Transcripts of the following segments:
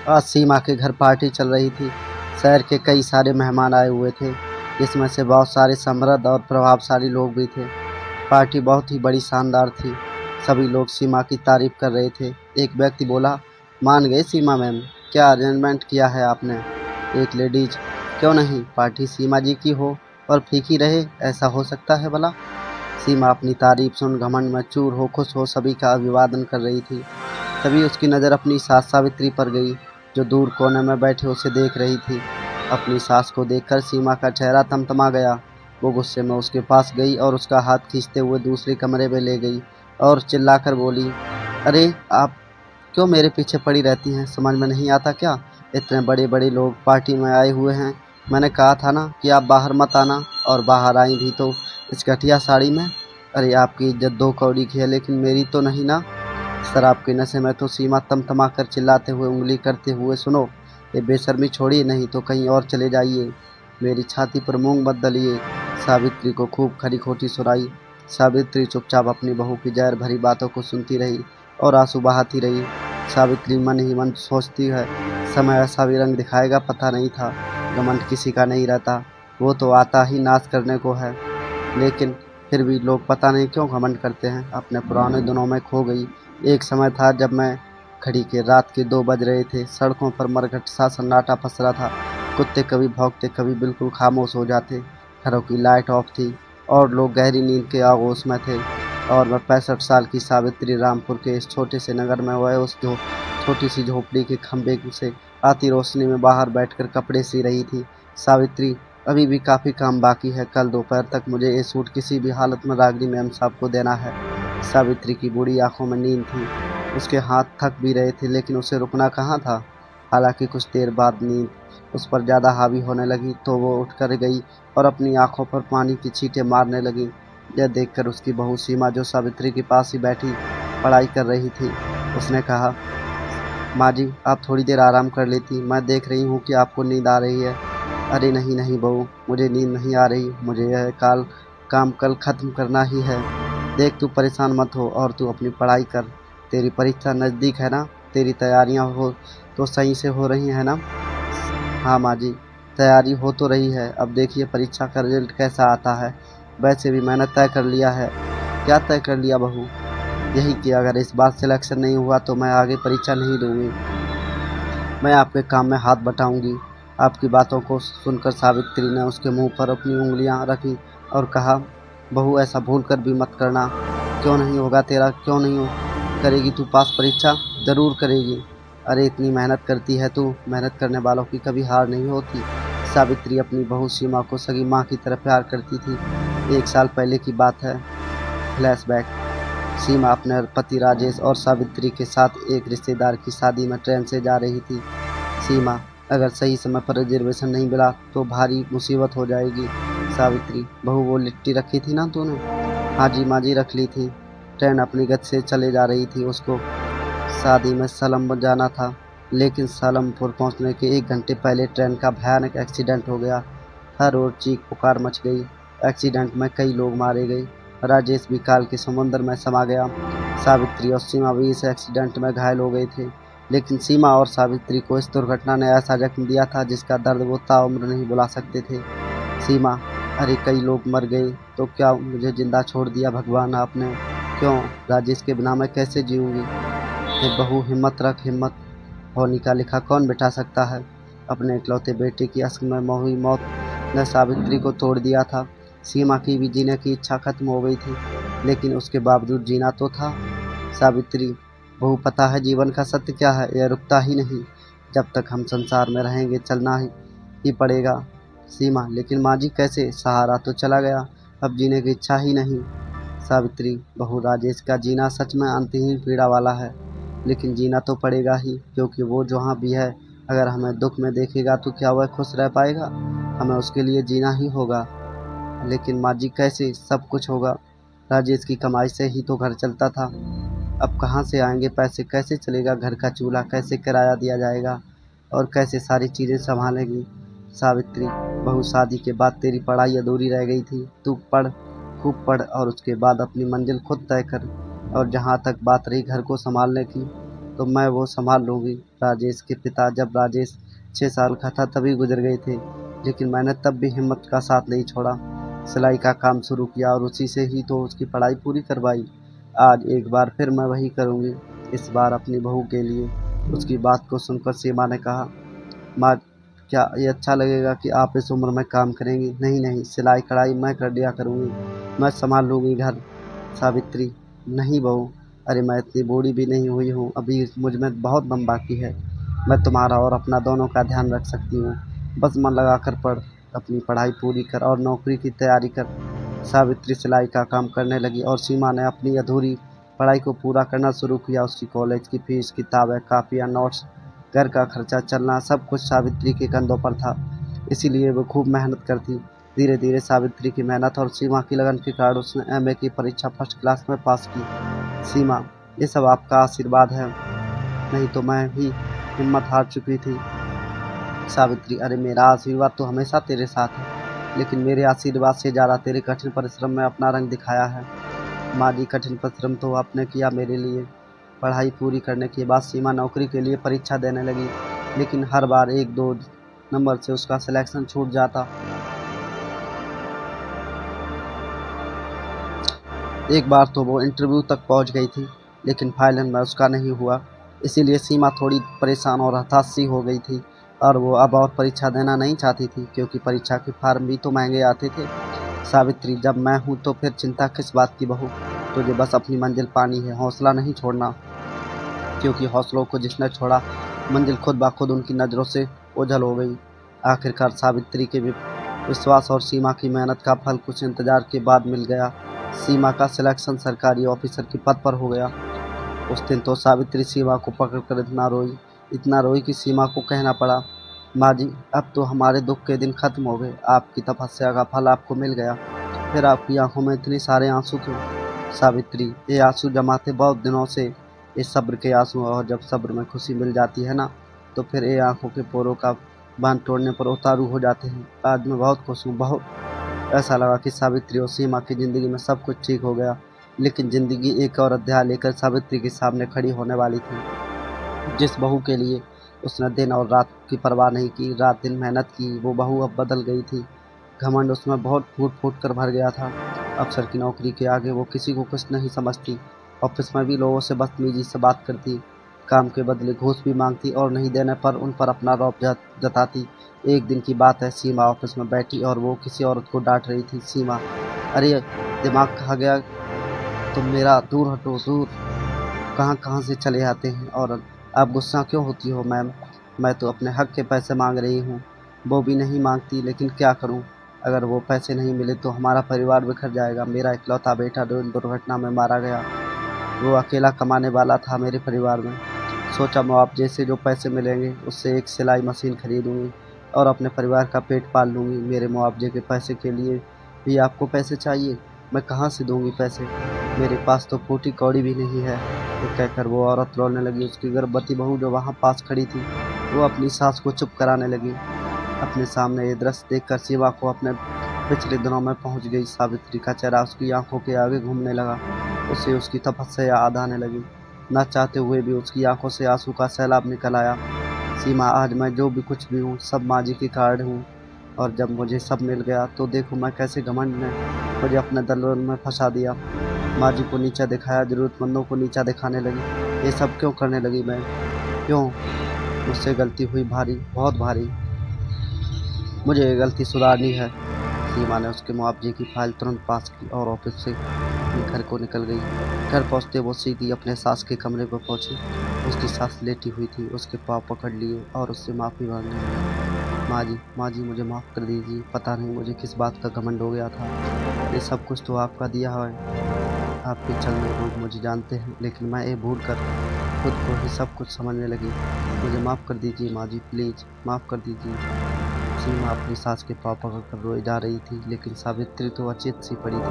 आज सीमा के घर पार्टी चल रही थी। शहर के कई सारे मेहमान आए हुए थे, जिसमें से बहुत सारे समृद्ध और प्रभावशाली लोग भी थे। पार्टी बहुत ही बड़ी शानदार थी। सभी लोग सीमा की तारीफ कर रहे थे। एक व्यक्ति बोला, मान गए सीमा मैम, क्या अरेंजमेंट किया है आपने। एक लेडीज, क्यों नहीं, पार्टी सीमा जी की हो और फीकी रहे, ऐसा हो सकता है भला। सीमा अपनी तारीफ सुन घमंड में चूर हो खुश हो सभी का अभिवादन कर रही थी। तभी उसकी नज़र अपनी सास सावित्री पर गई, जो दूर कोने में बैठे उसे देख रही थी। अपनी सास को देखकर सीमा का चेहरा तमतमा गया। वो गुस्से में उसके पास गई और उसका हाथ खींचते हुए दूसरे कमरे में ले गई और चिल्लाकर बोली, अरे आप क्यों मेरे पीछे पड़ी रहती हैं, समझ में नहीं आता क्या। इतने बड़े बड़े लोग पार्टी में आए हुए हैं। मैंने कहा था ना कि आप बाहर मत आना, और बाहर आई भी तो इस घटिया साड़ी में। अरे आपकी इज्जत दो कौड़ी की है, लेकिन मेरी तो नहीं ना। शराब के नशे में तो सीमा तमतमा कर चिल्लाते हुए उंगली करते हुए, सुनो, ये बेशर्मी छोड़िए, नहीं तो कहीं और चले जाइए। मेरी छाती पर मूंग मत दलिए। सावित्री को खूब खरी खोटी सुनाई। सावित्री चुपचाप अपनी बहू की जहर भरी बातों को सुनती रही और आंसू बहाती रही। सावित्री मन ही मन सोचती है, समय ऐसा भी रंग दिखाएगा पता नहीं था। घमंड किसी का नहीं रहता, वो तो आता ही नाश करने को है। लेकिन फिर भी लोग पता नहीं क्यों घमंड करते हैं। अपने पुराने दिनों में खो गई। एक समय था जब मैं घड़ी के रात के 2 बज रहे थे, सड़कों पर मरघट सा सन्नाटा पसरा था। कुत्ते कभी भौंकते कभी बिल्कुल खामोश हो जाते। घरों की लाइट ऑफ थी और लोग गहरी नींद के आगोश में थे। और मैं 65 साल की सावित्री रामपुर के इस छोटे से नगर में वह उस छोटी सी झोपड़ी के खंभे से आती रोशनी में बाहर बैठकर कपड़े सी रही थी। सावित्री, अभी भी काफ़ी काम बाकी है। कल दोपहर तक मुझे ये सूट किसी भी हालत में रागिनी मैम साहब को देना है। सावित्री की बूढ़ी आंखों में नींद थी। उसके हाथ थक भी रहे थे, लेकिन उसे रुकना कहाँ था। हालांकि कुछ देर बाद नींद उस पर ज़्यादा हावी होने लगी तो वो उठकर गई और अपनी आंखों पर पानी की छींटें मारने लगी। यह देखकर उसकी बहू सीमा, जो सावित्री के पास ही बैठी पढ़ाई कर रही थी, उसने कहा, माँ जी, आप थोड़ी देर आराम कर लेती, मैं देख रही हूँ कि आपको नींद आ रही है। अरे नहीं नहीं बहू, मुझे नींद नहीं आ रही, मुझे यह काम कल ख़त्म करना ही है। देख तू परेशान मत हो और तू अपनी पढ़ाई कर। तेरी परीक्षा नज़दीक है ना, तेरी तैयारियां हो तो सही से हो रही हैं ना। हाँ माँ जी, तैयारी हो तो रही है, अब देखिए परीक्षा का रिजल्ट कैसा आता है। वैसे भी मैंने तय कर लिया है। क्या तय कर लिया बहू। यही कि अगर इस बार सिलेक्शन नहीं हुआ तो मैं आगे परीक्षा नहीं दूंगी। मैं आपके काम में हाथ बटाऊंगी। आपकी बातों को सुनकर सावित्री ने उसके मुंह पर अपनी उंगलियां रखी और कहा, बहू ऐसा भूल कर भी मत करना। क्यों नहीं होगा तेरा, क्यों नहीं करेगी तू पास परीक्षा, ज़रूर करेगी। अरे इतनी मेहनत करती है तू, मेहनत करने वालों की कभी हार नहीं होती। सावित्री अपनी बहू सीमा को सगी माँ की तरह प्यार करती थी। 1 साल पहले की बात है। फ्लैशबैक। सीमा अपने पति राजेश और सावित्री के साथ एक रिश्तेदार की शादी में ट्रेन से जा रही थी। सीमा, अगर सही समय पर रिजर्वेशन नहीं मिला तो भारी मुसीबत हो जाएगी। सावित्री, बहू वो लिट्टी रखी थी ना तूने। हाँ जी माँ जी, रख ली थी। ट्रेन अपनी गति से चले जा रही थी। उसको शादी में सलम जाना था, लेकिन सलमपुर पहुंचने के 1 घंटे पहले ट्रेन का भयानक एक्सीडेंट हो गया। हर ओर चीख पुकार मच गई। एक्सीडेंट में कई लोग मारे गए। राजेश भी काल के समुद्र में समा गया। सावित्री और सीमा भी इस एक्सीडेंट में घायल हो गए थे। लेकिन सीमा और सावित्री को इस दुर्घटना ने ऐसा जख्म दिया था जिसका दर्द वो ताउम्र नहीं भुला सकते थे। सीमा, अरे कई लोग मर गए तो क्या मुझे जिंदा छोड़ दिया भगवान आपने। क्यों, राजेश के बिना मैं कैसे जीऊँगी। हे बहू, हिम्मत रख, हिम्मत। होनी का लिखा कौन बिठा सकता है। अपने इकलौते बेटे की अश्क में हुई मौत ने सावित्री को तोड़ दिया था। सीमा की भी जीने की इच्छा खत्म हो गई थी, लेकिन उसके बावजूद जीना तो था। सावित्री, बहू, पता है जीवन का सत्य क्या है, यह रुकता ही नहीं। जब तक हम संसार में रहेंगे चलना ही पड़ेगा। सीमा, लेकिन माँ जी कैसे, सहारा तो चला गया, अब जीने की इच्छा ही नहीं। सावित्री, बहू, राजेश का जीना सच में अंतहीन पीड़ा वाला है, लेकिन जीना तो पड़ेगा ही, क्योंकि वो जहाँ भी है, अगर हमें दुख में देखेगा तो क्या वह खुश रह पाएगा। हमें उसके लिए जीना ही होगा। लेकिन माँ जी कैसे, सब कुछ होगा। राजेश की कमाई से ही तो घर चलता था, अब कहाँ से आएंगे पैसे, कैसे चलेगा घर का चूल्हा, कैसे किराया दिया जाएगा और कैसे सारी चीज़ें संभालेगी। सावित्री, बहू, शादी के बाद तेरी पढ़ाई अधूरी रह गई थी, तू पढ़, खूब पढ़ और उसके बाद अपनी मंजिल खुद तय कर। और जहाँ तक बात रही घर को संभालने की, तो मैं वो संभाल लूँगी। राजेश के पिता जब राजेश 6 साल का था तभी गुजर गए थे, लेकिन मैंने तब भी हिम्मत का साथ नहीं छोड़ा। सिलाई का काम शुरू किया और उसी से ही तो उसकी पढ़ाई पूरी करवाई। आज एक बार फिर मैं वही करूँगी, इस बार अपनी बहू के लिए। उसकी बात को सुनकर सीमा ने कहा, माँ, क्या ये अच्छा लगेगा कि आप इस उम्र में काम करेंगी? नहीं नहीं, सिलाई कढ़ाई मैं कर दिया करूँगी, मैं संभाल लूँगी घर। सावित्री, नहीं बहू, अरे मैं इतनी बूढ़ी भी नहीं हुई हूँ, अभी मुझ में बहुत दम बाकी है। मैं तुम्हारा और अपना दोनों का ध्यान रख सकती हूँ। बस मन लगा कर पढ़, अपनी पढ़ाई पूरी कर और नौकरी की तैयारी कर। सावित्री सिलाई का काम करने लगी और सीमा ने अपनी अधूरी पढ़ाई को पूरा करना शुरू किया। उसकी कॉलेज की फीस, किताबें, कापियाँ, नोट्स, घर का खर्चा चलना सब कुछ सावित्री के कंधों पर था, इसीलिए वो खूब मेहनत करती। धीरे धीरे सावित्री की मेहनत और सीमा की लगन के कारण उसने एमए की परीक्षा फर्स्ट क्लास में पास की। सीमा, ये सब आपका आशीर्वाद है, नहीं तो मैं भी हिम्मत हार चुकी थी। सावित्री, अरे मेरा आशीर्वाद तो हमेशा तेरे साथ है, लेकिन मेरे आशीर्वाद से ज़्यादा तेरे कठिन परिश्रम में अपना रंग दिखाया है। माँ जी, कठिन परिश्रम तो आपने किया मेरे लिए। पढ़ाई पूरी करने के बाद सीमा नौकरी के लिए परीक्षा देने लगी, लेकिन हर बार 1-2 नंबर से उसका सिलेक्शन छूट जाता। एक बार तो वो इंटरव्यू तक पहुंच गई थी, लेकिन फाइनल में उसका नहीं हुआ। इसीलिए सीमा थोड़ी परेशान और हताश सी हो गई थी, और वो अब और परीक्षा देना नहीं चाहती थी, क्योंकि परीक्षा के फॉर्म भी तो महंगे आते थे। सावित्री, जब मैं हूँ तो फिर चिंता किस बात की बहू? तुझे बस अपनी मंजिल पानी है, हौसला नहीं छोड़ना, क्योंकि हौसलों को जिसने छोड़ा, मंजिल खुद ब खुद उनकी नज़रों से ओझल हो गई। आखिरकार सावित्री के विश्वास और सीमा की मेहनत का फल कुछ इंतजार के बाद मिल गया। सीमा का सिलेक्शन सरकारी ऑफिसर के पद पर हो गया। उस दिन तो सावित्री सीमा को पकड़कर इतना रोई कि सीमा को कहना पड़ा, माँ जी, अब तो हमारे दुख के दिन खत्म हो गए, आपकी तपस्या का फल आपको मिल गया, फिर आपकी आंखों में इतने सारे आंसू क्यों? सावित्री, ये आंसू जमाते बहुत दिनों से, ये सब्र के आंसू, और जब सब्र में खुशी मिल जाती है ना, तो फिर ये आंखों के पोरों का बांध तोड़ने पर उतारू हो जाते हैं। आज मैं बहुत खुश हूँ, बहुत। ऐसा लगा कि सावित्री और सीमा की ज़िंदगी में सब कुछ ठीक हो गया, लेकिन ज़िंदगी एक और अध्याय लेकर सावित्री के सामने खड़ी होने वाली थी। जिस बहू के लिए उसने दिन और रात की परवाह नहीं की, रात दिन मेहनत की, वो बहू अब बदल गई थी। घमंड उसमें बहुत फूट-फूट कर भर गया था। अफ़सर की नौकरी के आगे वो किसी को कुछ नहीं समझती। ऑफ़िस में भी लोगों से बदतमीज़ी से बात करती, काम के बदले घूस भी माँगती और नहीं देने पर उन पर अपना रौब जताती। एक दिन की बात है, सीमा ऑफ़िस में बैठी और वो किसी औरत को डाँट रही थी। सीमा, अरे दिमाग खा गया तुम मेरा, दूर हटो, दूर। कहाँ-कहाँ से चले आते हैं औरत, आप गुस्सा क्यों होती हो मैम? मैं तो अपने हक़ के पैसे माँग रही हूँ। वो भी नहीं माँगती, लेकिन क्या करूँ? अगर वो पैसे नहीं मिले तो हमारा परिवार बिखर जाएगा। मेरा इकलौता बेटा रेल दुर्घटना में मारा गया। वो अकेला कमाने वाला था मेरे परिवार में। सोचा मुआवजे से जो पैसे मिलेंगे उससे एक सिलाई मशीन खरीदूँगी और अपने परिवार का पेट पाल लूँगी। मेरे मुआवजे के पैसे के लिए भी आपको पैसे चाहिए? मैं कहाँ से दूँगी पैसे? मेरे पास तो फूटी कौड़ी भी नहीं है। तो कहकर वो औरत रोने लगी। उसकी गर्भवती बहू जो वहाँ पास खड़ी थी, वो अपनी सास को चुप कराने लगी। अपने सामने ये दृश्य देखकर शिवा को अपने पिछले दिनों में पहुंच गई। सावित्री का चेहरा उसकी आंखों के आगे घूमने लगा। उसे उसकी तपस्या याद आने लगी। न चाहते हुए भी उसकी आंखों से आंसू का सैलाब निकल आया। सीमा, आज मैं जो भी कुछ भी हूँ सब माँ जी के कारण हूँ, और जब मुझे सब मिल गया तो देखो मैं कैसे घमंड ने मुझे अपने दलदल में फंसा दिया। माँ जी को नीचा दिखाया, ज़रूरतमंदों को नीचा दिखाने लगी। ये सब क्यों करने लगी मैं? क्यों? मुझसे गलती हुई भारी, बहुत भारी। मुझे ये गलती सुधारनी है। सीमा ने उसके मुआवजे की फाइल तुरंत पास की और ऑफिस से अपने घर को निकल गई। घर पहुंचते वो सीधी अपने सास के कमरे पर पहुंची। उसकी सास लेटी हुई थी, उसके पाँव पकड़ लिए और उससे माफ़ी मांगने लगी। माँ जी, मुझे माफ़ कर दीजिए। पता नहीं मुझे किस बात का घमंड हो गया था। ये सब कुछ तो आपका दिया है। आपके चलने लोग मुझे जानते हैं, लेकिन मैं ये भूल कर खुद को ही सब कुछ समझने लगी। मुझे माफ़ कर दीजिए माँ जी, प्लीज़ माफ़ कर दीजिए। सीमा अपनी सास के पाँव पकड़कर रोए जा रही थी, लेकिन सावित्री तो अचेत सी पड़ी थी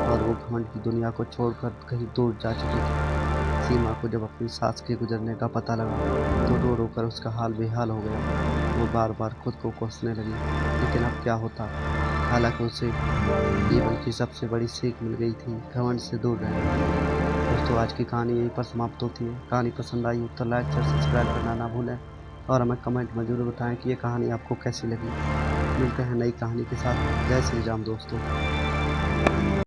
और वो घमंड की दुनिया को छोड़कर कहीं दूर जा चुकी थी। सीमा को जब अपनी सास के गुजरने का पता लगा तो रो रो कर उसका हाल बेहाल हो गया। वो बार बार खुद को कोसने लगी, लेकिन अब क्या होता। हालांकि उसे जीवन की सबसे बड़ी सीख मिल गई थी, घमंड से दूर रहना। दोस्तों आज की कहानी यहीं पर समाप्त होती है। कहानी पसंद आई हो तो लाइक शेयर सब्सक्राइब करना ना भूलें और हमें कमेंट में ज़रूर बताएं कि ये कहानी आपको कैसी लगी। मिलते हैं नई कहानी के साथ। जय श्री राम दोस्तों।